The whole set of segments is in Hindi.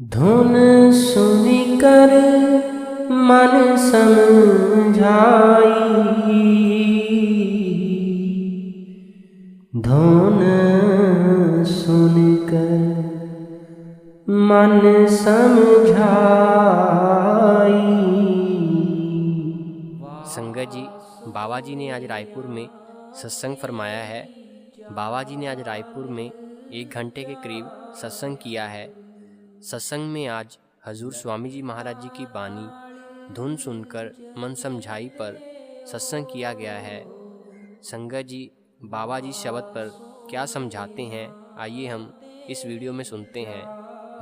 धुन सुनिकर मन समझाई, धुन सुनकर मन समझाई। संगत जी, बाबा जी ने आज रायपुर में सत्संग फरमाया है। बाबा जी ने आज रायपुर में 1 घंटे के करीब सत्संग किया है। सत्संग में आज हजूर स्वामी जी महाराज जी की बानी धुन सुनकर मन समझाई पर सत्संग किया गया है। संगत जी, बाबा जी शब्द पर क्या समझाते हैं, आइए हम इस वीडियो में सुनते हैं।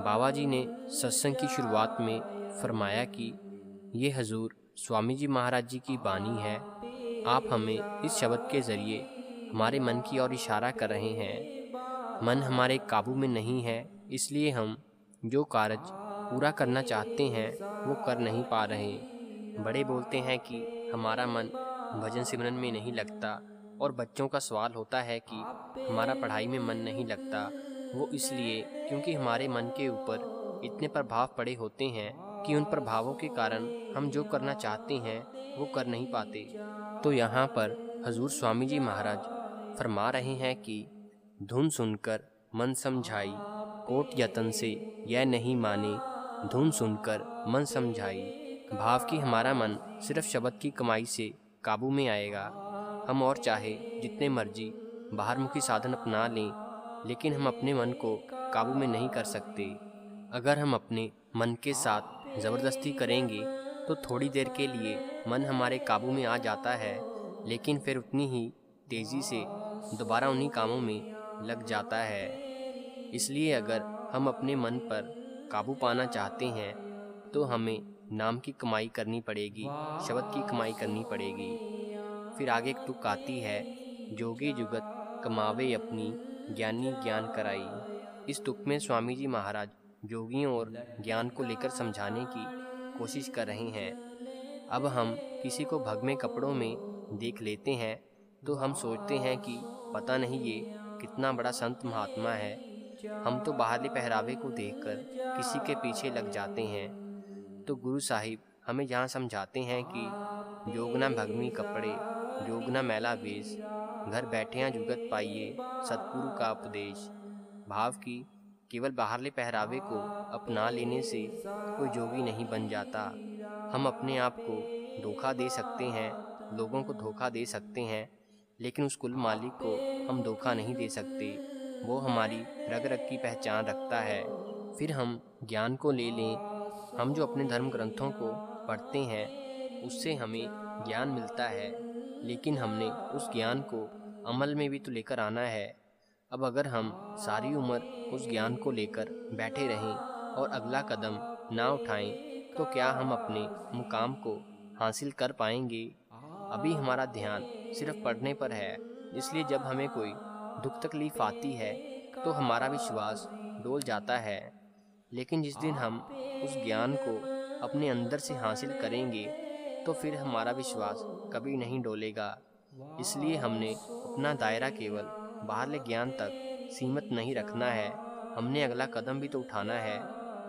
बाबा जी ने सत्संग की शुरुआत में फरमाया कि ये हजूर स्वामी जी महाराज जी की बानी है। आप हमें इस शब्द के ज़रिए हमारे मन की ओर इशारा कर रहे हैं। मन हमारे काबू में नहीं है, इसलिए हम जो कार्य पूरा करना चाहते हैं वो कर नहीं पा रहे। बड़े बोलते हैं कि हमारा मन भजन सिमरन में नहीं लगता, और बच्चों का सवाल होता है कि हमारा पढ़ाई में मन नहीं लगता। वो इसलिए क्योंकि हमारे मन के ऊपर इतने प्रभाव पड़े होते हैं कि उन प्रभावों के कारण हम जो करना चाहते हैं वो कर नहीं पाते। तो यहाँ पर हजूर स्वामी जी महाराज फरमा रहे हैं कि धुन सुनकर मन समझाई, कोट यतन से यह नहीं माने, धुन सुनकर मन समझाई। भाव कि हमारा मन सिर्फ शब्द की कमाई से काबू में आएगा। हम और चाहे जितने मर्जी बाहरमुखी साधन अपना लें, लेकिन हम अपने मन को काबू में नहीं कर सकते। अगर हम अपने मन के साथ ज़बरदस्ती करेंगे तो थोड़ी देर के लिए मन हमारे काबू में आ जाता है, लेकिन फिर उतनी ही तेज़ी से दोबारा उन्हीं कामों में लग जाता है। इसलिए अगर हम अपने मन पर काबू पाना चाहते हैं तो हमें नाम की कमाई करनी पड़ेगी, शब्द की कमाई करनी पड़ेगी। फिर आगे एक तुक आती है, जोगी जुगत कमावे अपनी, ज्ञानी ज्ञान कराई। इस तुक में स्वामी जी महाराज जोगियों और ज्ञान को लेकर समझाने की कोशिश कर रहे हैं। अब हम किसी को भगवे कपड़ों में देख लेते हैं तो हम सोचते हैं कि पता नहीं ये कितना बड़ा संत महात्मा है। हम तो बाहरी पहरावे को देखकर किसी के पीछे लग जाते हैं। तो गुरु साहिब हमें यहाँ समझाते हैं कि जोगना भगवी कपड़े, जोगना मैला वेश, घर बैठिया जुगत पाइए, सतगुरु का उपदेश। भाव की केवल बाहरले पहरावे को अपना लेने से कोई जोगी नहीं बन जाता। हम अपने आप को धोखा दे सकते हैं, लोगों को धोखा दे सकते हैं, लेकिन उस कुल मालिक को हम धोखा नहीं दे सकते। वो हमारी रग रग की पहचान रखता है। फिर हम ज्ञान को ले लें, हम जो अपने धर्म ग्रंथों को पढ़ते हैं उससे हमें ज्ञान मिलता है, लेकिन हमने उस ज्ञान को अमल में भी तो लेकर आना है। अब अगर हम सारी उम्र उस ज्ञान को लेकर बैठे रहें और अगला कदम ना उठाएं तो क्या हम अपने मुकाम को हासिल कर पाएंगे? अभी हमारा ध्यान सिर्फ पढ़ने पर है, इसलिए जब हमें कोई दुख तकलीफ आती है तो हमारा विश्वास डोल जाता है। लेकिन जिस दिन हम उस ज्ञान को अपने अंदर से हासिल करेंगे तो फिर हमारा विश्वास कभी नहीं डोलेगा। इसलिए हमने अपना दायरा केवल बाहरले ज्ञान तक सीमित नहीं रखना है, हमने अगला कदम भी तो उठाना है।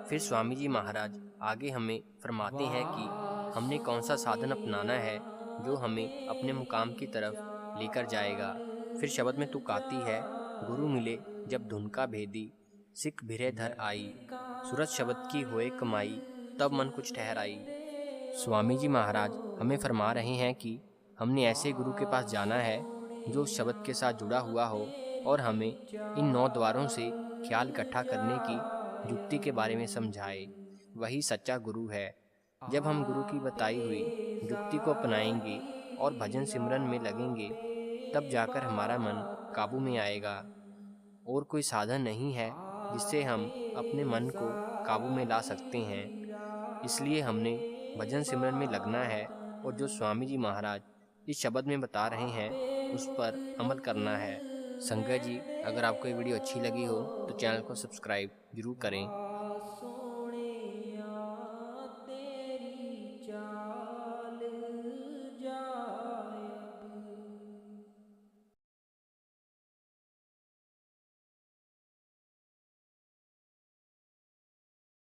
फिर स्वामी जी महाराज आगे हमें फरमाते हैं कि हमने कौन सा साधन अपनाना है जो हमें अपने मुकाम की तरफ लेकर जाएगा। फिर शब्द में तुक आती है, गुरु मिले जब धुन का भेदी, सिख भिरे धर आई, सूरत शब्द की होए कमाई, तब मन कुछ ठहराई। स्वामी जी महाराज हमें फरमा रहे हैं कि हमने ऐसे गुरु के पास जाना है जो शब्द के साथ जुड़ा हुआ हो और हमें इन 9 द्वारों से ख्याल इकट्ठा करने की युक्ति के बारे में समझाए। वही सच्चा गुरु है। जब हम गुरु की बताई हुई युक्ति को अपनाएंगे और भजन सिमरन में लगेंगे, तब जाकर हमारा मन काबू में आएगा। और कोई साधन नहीं है जिससे हम अपने मन को काबू में ला सकते हैं। इसलिए हमने भजन सिमरन में लगना है और जो स्वामी जी महाराज इस शब्द में बता रहे हैं उस पर अमल करना है। संगत जी, अगर आपको ये वीडियो अच्छी लगी हो तो चैनल को सब्सक्राइब जरूर करें।